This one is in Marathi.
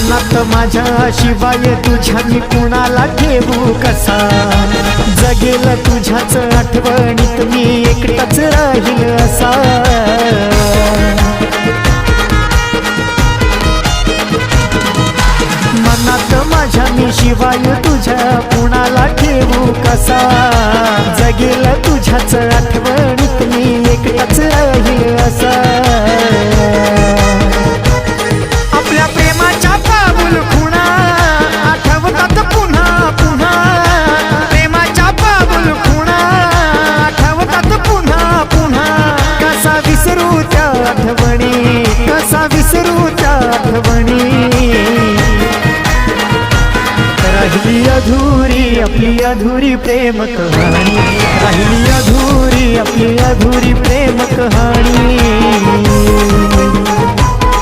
मनात माझ्या शिवाय तुझ्या मी कुणाला ठेवू कसा, जगेल तुझ्याच आठवणीत मी एकटाच राहील असा। मनात माझ्या मी शिवाय तुझ्या कुणाला ठेवू कसा, जगेल तुझ्याच आठवणीत मी एकटाच राहील असा। आपल्या प्रेमाच्या पाऊल खुणा आठवतात पुन्हा पुन्हा, प्रेमाच्या पाऊल खुणा आठवतात पुन्हा पुन्हा। कसा विसरू त्या आठवणी, कसा विसरू त्या आठवणी। राहिली अधुरी आपली अधुरी प्रेम कहाणी, राहिली अधुरी आपली अधुरी प्रेम कहाणी।